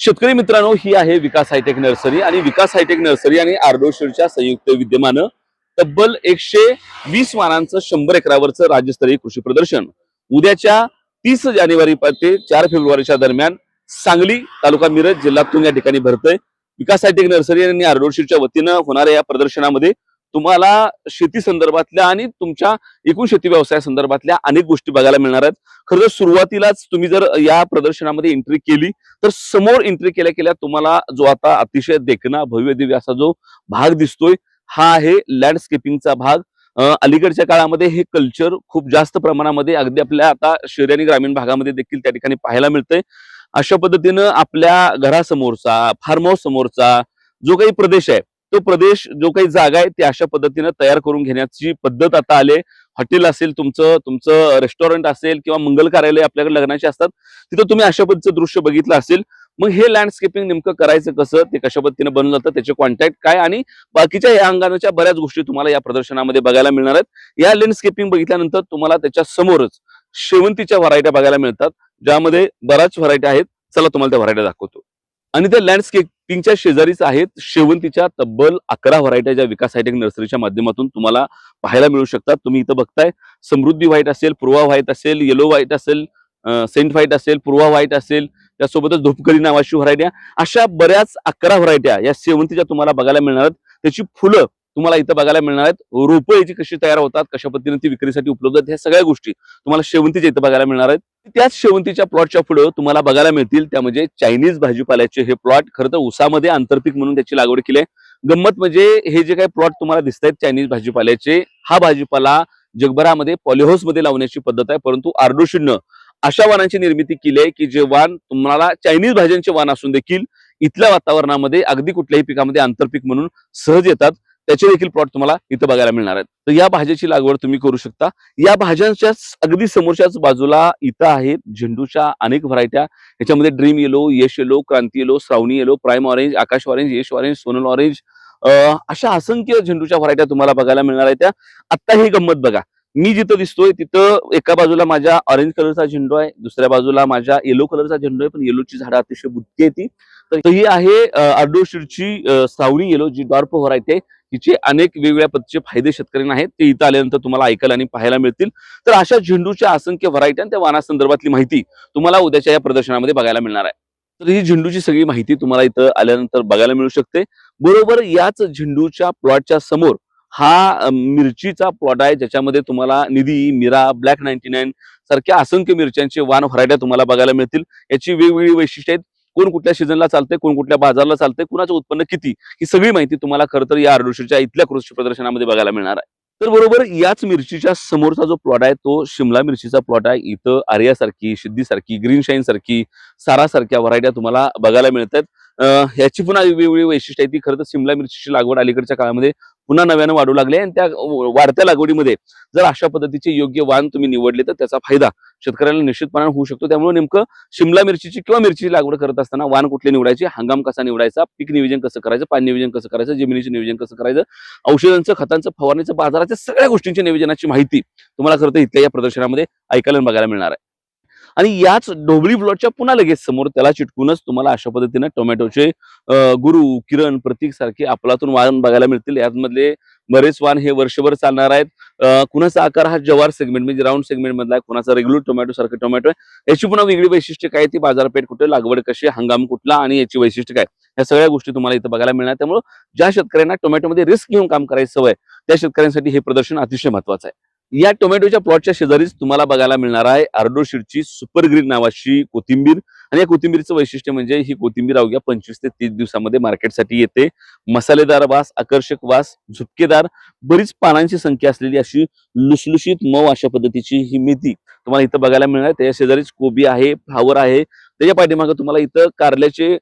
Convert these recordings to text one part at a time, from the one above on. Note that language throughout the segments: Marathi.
शेतकरी मित्रांनो, ही आहे विकास हायटेक नर्सरी आणि विकास हायटेक नर्सरी आणि आर्डोशेडच्या संयुक्त विद्यमानं तब्बल 120 वाहनांचं 100 एकरावरचं राज्यस्तरीय कृषी प्रदर्शन उद्याच्या 30 जानेवारी ते 4 फेब्रुवारीच्या दरम्यान सांगली तालुका मिरज जिल्हा तुंग या ठिकाणी भरतंय। विकास हायटेक नर्सरी आणि आर्डोशेडच्या वतीनं होणाऱ्या या प्रदर्शनामध्ये तुम्हाला शेती संदर्भातल्या आणि तुमच्या एकूण शेती व्यवसाया संदर्भातल्या अनेक गोष्टी बघायला मिळणार आहेत। खरं तर सुरुवातीलाच तुम्ही जर या प्रदर्शनामध्ये एंट्री केली तर समोर एंट्री केल्या केल्या तुम्हाला जो आता अतिशय देखणा भव्य दिव्य असा जो भाग दिसतोय हा आहे लँडस्केपिंगचा भाग। अलीकडच्या काळामध्ये हे कल्चर खूप जास्त प्रमाणामध्ये अगदी आपल्या आता शहरी आणि ग्रामीण भागामध्ये देखील त्या ठिकाणी पाहायला मिळतंय। अशा पद्धतीनं आपल्या घरासमोरचा फार्म हाऊस समोरचा जो काही प्रदेश आहे तो प्रदेश जो काही जागा आहे ती अशा पद्धतीनं तयार करून घेण्याची पद्धत आता आले। हॉटेल असेल तुमचं तुमचं रेस्टॉरंट असेल किंवा मंगल कार्यालय आपल्याकडे लग्नाचे असतात तिथं तुम्ही अशा पद्धतीचं दृश्य बघितलं असेल। मग हे लँडस्केपिंग नेमकं करायचं कसं, ते कशा पद्धतीने बनवलं जातं, त्याचे कॉन्टॅक्ट काय आणि बाकीच्या या अंगाच्या बऱ्याच गोष्टी तुम्हाला या प्रदर्शनामध्ये बघायला मिळणार आहेत। या लँडस्केपिंग बघितल्यानंतर तुम्हाला त्याच्या समोरच शेवंतीच्या व्हरायट्या बघायला मिळतात, ज्यामध्ये बऱ्याच व्हरायट्या आहेत। चला तुम्हाला त्या व्हरायट्या दाखवतो। आणि त्या लँडस्केपिंगच्या शेजारीच आहेत शेवंतीच्या तब्बल 11 व्हरायट्या ज्या विकास हायटेक नर्सरीच्या माध्यमातून तुम्हाला पाहायला मिळू शकतात। तुम्ही इथं बघताय समृद्धी व्हाईट असेल, पूर्वा व्हाईट असेल, येलो व्हाईट असेल, सेंट व्हाईट असेल, पूर्वा व्हाईट असेल, त्यासोबतच धुपकरी नावाची व्हरायट्या, अशा बऱ्याच 11 व्हरायट्या या शेवंतीच्या तुम्हाला बघायला मिळणार आहेत। त्याची फुलं तुम्हाला इथं बघायला मिळणार आहेत। रोपं याची कशी तयार होतात, कशा पद्धतीने ती विक्रीसाठी उपलब्ध आहेत, ह्या सगळ्या गोष्टी तुम्हाला शेवंतीच्या इथं बघायला मिळणार आहेत। त्याच शेवंतीच्या प्लॉटच्या पुढे तुम्हाला बघायला मिळतील त्या म्हणजे चायनीज भाजीपाल्याचे हे प्लॉट। खरं तर ऊसामध्ये आंतरपीक म्हणून त्याची लागवड केली आहे। गंमत म्हणजे हे जे काही प्लॉट तुम्हाला दिसत आहेत चायनीज भाजीपाल्याचे, हा भाजीपाला जगभरामध्ये पॉलिहाऊस मध्ये लावण्याची पद्धत आहे, परंतु आर्डोशीडनं अशा वाणांची निर्मिती केली आहे की जे वाण तुम्हाला चायनीज भाज्यांचे वाण असून देखील इथल्या वातावरणामध्ये अगदी कुठल्याही पिकामध्ये आंतरपीक म्हणून सहज येतात। त्याचे देखील प्लॉट तुम्हाला इथं बघायला मिळणार आहेत। तर या भाज्याची लागवड तुम्ही करू शकता। या भाज्यांच्या अगदी समोरच्याच बाजूला इथं आहेत झेंडूच्या अनेक व्हरायट्या। याच्यामध्ये ड्रीम येलो, यश येलो, क्रांती येलो, श्रावणी येलो, प्राइम ऑरेंज, आकाश ऑरेंज, यश ऑरेंज, सोनल ऑरेंज, अशा असंख्य झेंडूच्या व्हरायट्या तुम्हाला बघायला मिळणार आहेत। त्या आता ही गंमत बघा, मी जिथं दिसतोय तिथं एका बाजूला माझ्या ऑरेंज कलरचा झेंडू आहे, दुसऱ्या बाजूला माझ्या येलो कलरचा झेंडू आहे, पण येलोची झाडं अतिशय बुटकी आहे ती। तर ही आहे आर्डोशीडची श्रावणी येलो जी डॉर्फ व्हरायटी आहे। तिचे अनेक वेगवेगळ्या पद्धतीचे फायदे शेतकऱ्यांना आहेत, ते इथं आल्यानंतर तुम्हाला ऐकायला आणि पाहायला मिळतील। तर अशा झेंडूच्या असंख्य व्हरायटी आणि त्या वाणासंदर्भातली माहिती तुम्हाला उद्याच्या या प्रदर्शनामध्ये बघायला मिळणार आहे। तर ही झेंडूची सगळी माहिती तुम्हाला इथं आल्यानंतर बघायला मिळू शकते। बरोबर याच झेंडूच्या प्लॉटच्या समोर हा मिरचीचा प्लॉट आहे, ज्याच्यामध्ये तुम्हाला निधी, मीरा, ब्लॅक 99 सारख्या असंख्य मिरच्यांचे वाण व्हरायट्या तुम्हाला बघायला मिळतील। याची वेगवेगळी वैशिष्ट्ये आहेत, कोण कुठल्या सीझनला चालतंय, कोण कुठल्या बाजारला चालतंय, कुणाचं उत्पन्न किती, ही सगळी माहिती तुम्हाला खरं तर या आर्डोशीडच्या इथल्या कृषी प्रदर्शनामध्ये बघायला मिळणार आहे। तर बरोबर याच मिरचीच्या समोरचा जो प्लॉट आहे तो शिमला मिरचीचा प्लॉट आहे। इथं आर्यासारखी, सिद्धीसारखी, ग्रीन शाईन सारखी, सारासारख्या व्हरायट्या तुम्हाला बघायला मिळतात। ह्याची पुन्हा वेगवेगळी वैशिष्ट्य आहे ती। खरं तर शिमला मिरचीची लागवड अलीकडच्या काळामध्ये पुन्हा नव्यानं वाढू लागली आणि त्या वाढत्या लागवडीमध्ये जर अशा पद्धतीचे योग्य वाण तुम्ही निवडले तर त्याचा फायदा शेतकऱ्याला निश्चितपणे होऊ शकतो। त्यामुळे नेमकं शिमला मिरचीची किंवा मिरचीची लागवड करत असताना वाण कुठले निवडायचे, हंगाम कसा निवडायचा, पीक नियोजन कसं करायचं, पाणी नियोजन कसं करायचं, जमिनीचे नियोजन कसं करायचं, औषधांचं, खतांचं, फवारणीचं, बाजाराच्या सगळ्या गोष्टींच्या नियोजनाची माहिती तुम्हाला खरं तर इथल्या या प्रदर्शनामध्ये ऐकायला आणि बघायला मिळणार आहे। आणि याच ढोबळी प्लॉटच्या पुन्हा लगेच समोर त्याला चिटकूनच तुम्हाला अशा पद्धतीने टोमॅटोचे गुरु, किरण, प्रतीक सारखे आपलातून वाण बघायला मिळतील। यामधले बरेच वाण हे वर्षभर चालणार आहेत। कुणाचा आकार हा जवार सेगमेंट म्हणजे राऊंड सेगमेंट मधला आहे, कुणाचा रेग्युलर टोमॅटो सारखं टोमॅटो आहे। याची पुन्हा वेगळी वैशिष्ट्य काय, ती बाजारपेठ कुठे, लागवड कशी, हंगाम कुठला आणि याची वैशिष्ट्य काय, या सगळ्या गोष्टी तुम्हाला इथं बघायला मिळणार। त्यामुळे ज्या शेतकऱ्यांना टोमॅटोमध्ये रिस्क घेऊन काम करायची सवय त्या शेतकऱ्यांसाठी हे प्रदर्शन अतिशय महत्वाचं आहे। या टोमॅटोच्या प्लॉटच्या शेजारीच तुम्हाला बघायला मिळणार आहे आर्डोशीडची सुपर ग्रीन नावाची कोथिंबीर। आणि या कोथिंबीरचं वैशिष्ट्य म्हणजे ही कोथिंबीर अवघ्या 25 ते 30 दिवसामध्ये मार्केटसाठी येते। मसालेदार वास, आकर्षक वास, झुपकेदार, बरीच पानांची संख्या असलेली अशी लुसलुशीत मऊ अशा पद्धतीची ही मेथी तुम्हाला इथं बघायला मिळणार। त्याच्या शेजारीच कोबी आहे, फ्लावर आहे, त्याच्या पाठीमागे तुम्हाला इथं कारल्याचे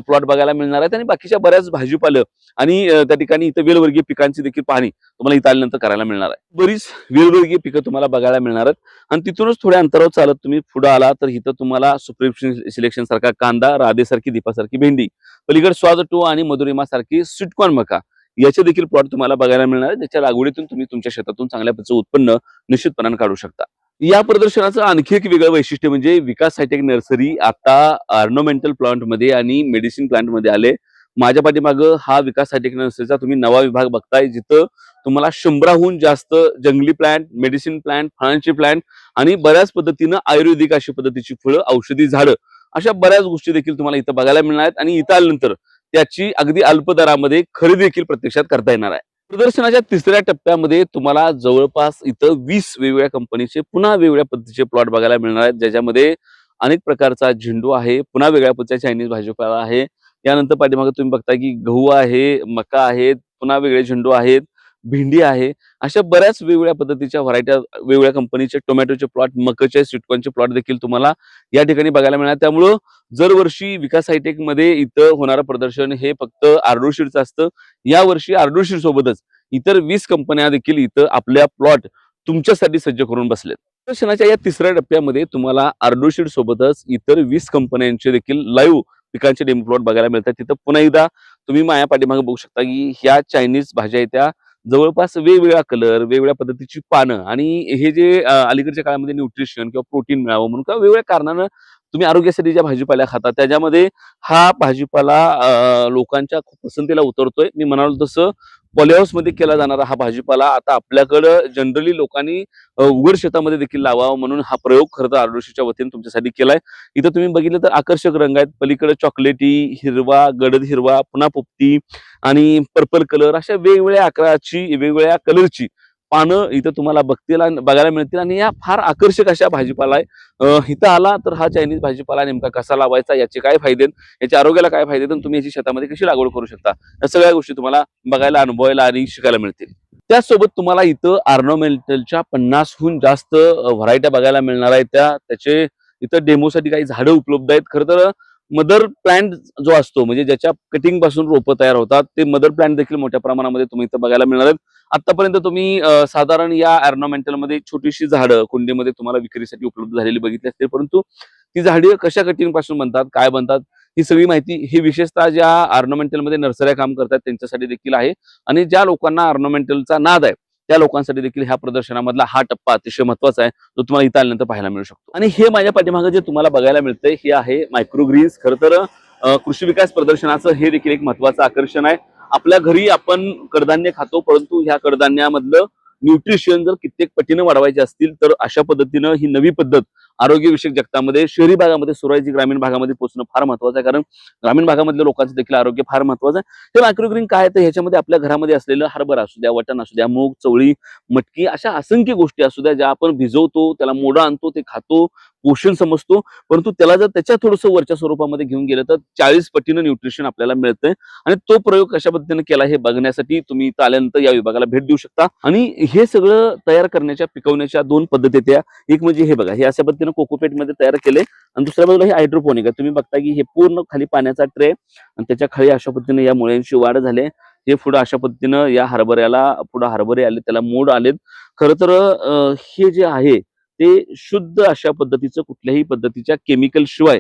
प्लॉट बघायला मिळणार आहेत आणि बाकीच्या बऱ्याच भाजीपालं आणि त्या ठिकाणी इथं वेलवर्गीय पिकांची देखील पाहणी तुम्हाला इथं आल्यानंतर करायला मिळणार आहे। बरीच वेलवर्गीय पिकं तुम्हाला बघायला मिळणार आहेत आणि तिथूनच थोड्या अंतरावर चालत तुम्ही पुढे आला तर इथं तुम्हाला सुप्रीम सिलेक्शन सारखा कांदा, राधेसारखी, दीपासारखी भेंडी, पलीकडे स्वाद 2 आणि मधुरिमा सारखी स्वीटकॉर्न मका याचे देखील प्लॉट तुम्हाला बघायला मिळणार आहे। त्याच्या लागवडीतून तुम्ही तुमच्या शेतातून चांगल्या प्रकारचं उत्पन्न निश्चितपणाने काढू शकता। या प्रदर्शनाचं आणखी एक वेगळं वैशिष्ट्य म्हणजे विकास हायटेक नर्सरी आता ऑर्नामेंटल प्लांट मध्ये आणि मेडिसिन प्लांट मध्ये आले. माझ्या पाठीमागं हा विकास हायटेक नर्सरीचा तुम्ही नवा विभाग बघताय, जिथं तुम्हाला 100हून जास्त जंगली प्लांट, मेडिसिन प्लांट, फळांचे प्लांट आणि बऱ्याच पद्धतीनं आयुर्वेदिक अशी पद्धतीची फळं, औषधी झाडं अशा बऱ्याच गोष्टी देखील तुम्हाला इथं बघायला मिळणार आहेत आणि इथं आल्यानंतर त्याची अगदी अल्प दरामध्ये खरेदी देखील प्रत्यक्षात करता येणार आहे. प्रदर्शनाच्या तिसऱ्या टप्प्यामध्ये तुम्हाला जवळपास इथं 20 वेगवेगळ्या कंपनीचे पुन्हा वेगवेगळ्या पद्धतीचे प्लॉट बघायला मिळणार आहेत, ज्याच्यामध्ये अनेक प्रकारचा झेंडू आहे, पुन्हा वेगळ्या पद्धतीचा चायनीज भाजीपाला आहे. यानंतर पाठीमागे तुम्ही बघता की गहू आहे, मका आहेत, पुन्हा वेगळे झेंडू आहेत, भेंडी आहे. अशा बऱ्याच वेगवेगळ्या पद्धतीच्या व्हरायट्या, वेगवेगळ्या कंपनीचे टोमॅटोचे प्लॉट, मकाचे, स्वीटकॉर्नचे प्लॉट देखील तुम्हाला या ठिकाणी बघायला मिळणार. त्यामुळं दरवर्षी विकास हायटेक मध्ये इथं होणारं प्रदर्शन हे फक्त आर्डोशीरचं असतं. यावर्षी आर्डोशीर सोबतच इतर 20 कंपन्या देखील इथं आपल्या प्लॉट तुमच्यासाठी सज्ज करून बसलेत. प्रदर्शनाच्या या तिसऱ्या टप्प्यामध्ये तुम्हाला आर्डोशीर सोबतच इतर 20 कंपन्यांचे देखील लाईव्ह पिकांचे डेमो प्लॉट बघायला मिळतात. तिथं पुन्हा एकदा तुम्ही माझ्या पाठीमागे बघू शकता की ह्या चायनीज भाज्या आहेत त्या जवळपास वेगवेगळा कलर, वेगवेगळ्या पद्धतीची पानं आणि हे जे अलीकडच्या काळामध्ये न्यूट्रिशन किंवा प्रोटीन मिळावं म्हणून किंवा वेगवेगळ्या कारणानं तुम्ही आरोग्यासाठी ज्या भाजीपाल्या खाता त्याच्यामध्ये हा भाजीपाला लोकांच्या खूप पसंतीला उतरतोय. मी म्हणालो तसं पॉलीहाऊस मध्ये केला जाणारा हा भाजीपाला आता आपल्याकडं जनरली लोकांनी उघड शेतामध्ये देखील लावावा म्हणून हा प्रयोग खरं तर आर्डोशीच्या वतीने तुमच्यासाठी केलाय. इथं तुम्ही बघितलं तर आकर्षक रंग आहेत. पलीकडे चॉकलेटी, हिरवा, गडद हिरवा, पुन्हा पोपटी आणि पर्पल कलर अशा वेगवेगळ्या आकाराची, वेगवेगळ्या कलरची पानं इथं तुम्हाला बघायला मिळतील आणि या फार आकर्षक अशा भाजीपाला आहे. इथं आला तर हा चायनीज भाजीपाला नेमका कसा लावायचा, याचे काय फायदे, याच्या आरोग्याला काय फायदे, आणि तुम्ही याची शेतामध्ये कशी लागवड करू शकता, या सगळ्या गोष्टी तुम्हाला बघायला, अनुभवायला आणि शिकायला मिळतील. त्याचसोबत तुम्हाला इथं ऑर्नामेंटलच्या 50हून जास्त व्हरायट्या बघायला मिळणार आहेत. त्याचे इथं डेमोसाठी काही झाडं उपलब्ध आहेत. खरं तर मदर प्लांट जो असतो म्हणजे ज्याच्या कटिंग पासून रोपं तयार होतात ते मदर प्लांट देखील मोठ्या प्रमाणामध्ये तुम्ही इथं बघायला मिळणार आहेत. आतापर्यंत तुम्ही साधारण या ऑर्नामेंटल मध्ये छोटीशी झाडं कुंडीमध्ये तुम्हाला विक्रीसाठी उपलब्ध झालेली बघितली असतील, परंतु ती झाडे कशा कटिंग पासून बनतात, काय बनतात, ही सगळी माहिती ही विशेषतः ज्या ऑर्नामेंटल मध्ये नर्सऱ्या काम करतात त्यांच्यासाठी देखील आहे आणि ज्या लोकांना ऑर्नामेंटलचा नाद आहे त्या लोकांसाठी देखील ह्या प्रदर्शनामधला हा टप्पा अतिशय महत्वाचा आहे, जो तुम्हाला इथं आल्यानंतर पाहायला मिळू शकतो. आणि हे माझ्या पाठीमागे जे तुम्हाला बघायला मिळतंय हे आहे मायक्रोग्रीन्स. खरं तर कृषी विकास प्रदर्शनाचं हे देखील एक महत्वाचं आकर्षण आहे. आपल्या घरी आपण कडधान्य खातो, परंतु ह्या कडधान्यामधलं न्यूट्रिशन जर कित्येक पटीनं वाढवायचे असतील तर अशा पद्धतीनं ही नवी पद्धत आरोग्यविषयक जगतामध्ये शहरी भागामध्ये सुरायची ग्रामीण भागामध्ये पोहोचणं फार महत्वाचं आहे, कारण ग्रामीण भागामधल्या लोकांचं देखील आरोग्य फार महत्वाचं आहे. हे मायक्रोग्रीन काय आहे तर ह्याच्यामध्ये आपल्या घरामध्ये असलेलं हरभरा असू द्या, वटाण असू द्या, मूग, चवळी, मटकी अशा असंख्य गोष्टी असू द्या ज्या आपण भिजवतो, त्याला मोडं आणतो, ते खातो, पोषण समजतो, परंतु त्याला जर त्याच्या थोडंसं वरच्या स्वरूपामध्ये घेऊन गेलं तर 40 पटीनं न्यूट्रिशन आपल्याला मिळतंय. आणि तो प्रयोग कशा पद्धतीने केला हे बघण्यासाठी तुम्ही इथं आल्यानंतर या विभागाला भेट देऊ शकता. आणि हे सगळं तयार करण्याच्या, पिकवण्याच्या 2 पद्धती आहेत. एक म्हणजे हे बघा, हे अशा पद्धतीने कोकोपेट मध्ये तयार केले आणि दुसऱ्या बाजूला हे हायड्रोपोनिक आहे. तुम्ही बघता की हे पूर्ण खाली पाण्याचा ट्रे आणि त्याच्या खाली अशा पद्धतीने या मुळ्यांची वाढ झाली. हे पुढे अशा पद्धतीनं या हरभऱ्याला पुढे हरभरे आले, त्याला मोड आलेत. खरं तर हे जे आहे ते शुद्ध अशा पद्धतीचं कुठल्याही पद्धतीच्या केमिकल शिवाय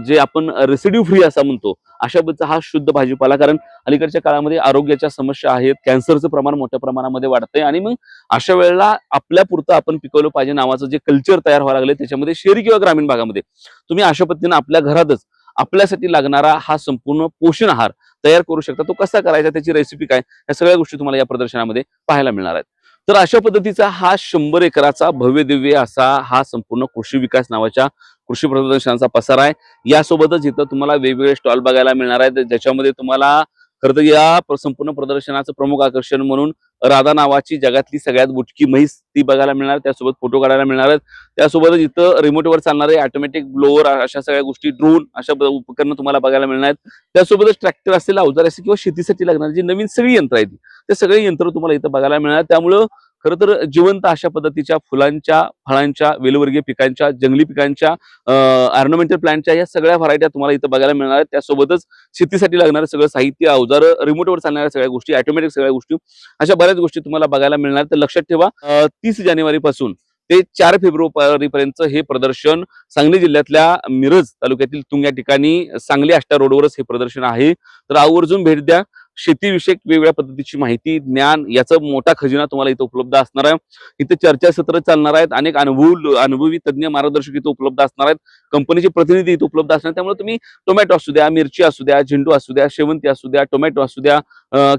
जे आपण रेसिड्यू फ्री असं म्हणतो अशा पद्धतीचा हा शुद्ध भाजीपाला, कारण अलीकडच्या काळामध्ये आरोग्याच्या समस्या आहेत, कॅन्सरचं प्रमाण मोठ्या प्रमाणामध्ये वाढतंय आणि मग अशा वेळेला आपल्या पुरतं आपण पिकवलं पाहिजे नावाचं जे कल्चर तयार व्हायला लागले त्याच्यामध्ये शहरी किंवा ग्रामीण भागामध्ये तुम्ही अशा पद्धतीने आपल्या घरातच आपल्यासाठी लागणारा हा संपूर्ण पोषण आहार तयार करू शकता. तो कसा करायचा, त्याची रेसिपी काय, या सगळ्या गोष्टी तुम्हाला या प्रदर्शनामध्ये पाहायला मिळणार आहेत. तर अशा पद्धतीचा हा 100 एकराचा भव्य दिव्य असा हा संपूर्ण कृषी विकास नावाच्या कृषी प्रदर्शनाचा पसारा आहे. यासोबतच इथं तुम्हाला वेगवेगळे स्टॉल बघायला मिळणार आहेत, ज्याच्यामध्ये तुम्हाला खरं तर या संपूर्ण प्रदर्शनाचं प्रमुख आकर्षण म्हणून राधा नावाची जगातली सगळ्यात बुटकी म्हैस ती बघायला मिळणार, त्यासोबत फोटो काढायला मिळणार आहेत. त्यासोबतच इथं रिमोटवर चालणारे ऑटोमॅटिक ब्लोअर अशा सगळ्या गोष्टी, ड्रोन अशा उपकरणं तुम्हाला बघायला मिळणार आहेत. त्यासोबतच ट्रॅक्टर असलेला अवजार असेल किंवा शेतीसाठी लागणारी जी नवीन सगळी यंत्र आहेत ते सगळे यंत्र तुम्हाला इथं बघायला मिळणार. त्यामुळं खरं तर जिवंत अशा पद्धतीच्या फुलांच्या, फळांच्या, वेलवर्गीय पिकांच्या, जंगली पिकांच्या, ऑर्नामेंटल प्लांटच्या या सगळ्या व्हरायट्या तुम्हाला इथं बघायला मिळणार आहेत. त्यासोबतच शेतीसाठी लागणारं सगळं साहित्य, अवजार, रिमोटवर चालणाऱ्या सगळ्या गोष्टी, ऑटोमॅटिक सगळ्या गोष्टी, अशा बऱ्याच गोष्टी तुम्हाला बघायला मिळणार. तर लक्षात ठेवा 30 जानेवारी पासून ते 4 फेब्रुवारी पर्यंत हे प्रदर्शन सांगली जिल्ह्यातल्या मिरज तालुक्यातील तुंग या ठिकाणी सांगली आष्टा रोडवरच हे प्रदर्शन आहे. तर आवर्जून भेट द्या. शेतीविषयक वेगवेगळ्या पद्धतीची माहिती, ज्ञान याचा मोठा खजिना तुम्हाला इथं उपलब्ध असणार आहे. इथे चर्चासत्र चालणार आहेत, अनेक अनुभवी तज्ञ मार्गदर्शक इथे उपलब्ध असणार आहेत, कंपनीचे प्रतिनिधी इथे उपलब्ध असणार. त्यामुळे तुम्ही टोमॅटो असू द्या, मिरची असू द्या, झेंडू असू द्या, शेवंती असू द्या, टोमॅटो असू द्या,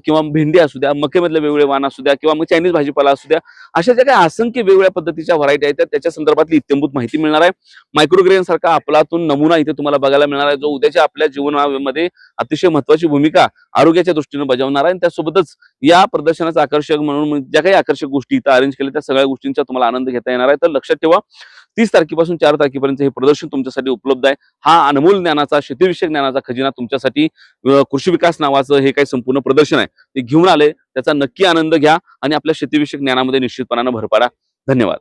किंवा भेंडी असू द्या, मक्यामधले वेगवेगळे वाण असू द्या, किंवा मग चायनीज भाजीपाला असू द्या, अशा ज्या काही असंख्य वेगवेगळ्या पद्धतीच्या व्हरायटी आहेत त्याच्या संदर्भातली इत्यंभूत माहिती मिळणार आहे. मायक्रोग्रेन सारखा अफलातून नमुना इथे तुम्हाला बघायला मिळणार आहे, जो उद्याच्या आपल्या जीवनामध्ये अतिशय महत्वाची भूमिका आरोग्याच्या दृष्टीने बजावणार आहे. आणि त्यासोबतच या प्रदर्शनाचं आकर्षक म्हणून ज्या काही आकर्षक गोष्टी इथं अरेंज केल्या त्या सगळ्या गोष्टींचा तुम्हाला आनंद घेता येणार आहे. तर लक्षात ठेवा, 30 तारखेपासून 4 तारखेपर्यंत हे प्रदर्शन तुमच्यासाठी उपलब्ध आहे. हा अनमोल ज्ञानाचा, शेतीविषयक ज्ञानाचा खजिना तुमच्यासाठी कृषी विकास नावाचं हे काही संपूर्ण प्रदर्शन आहे ते घेऊन आले. त्याचा नक्की आनंद घ्या आणि आपल्या शेतीविषयक ज्ञानामध्ये निश्चितपणाने भर पाडा. धन्यवाद.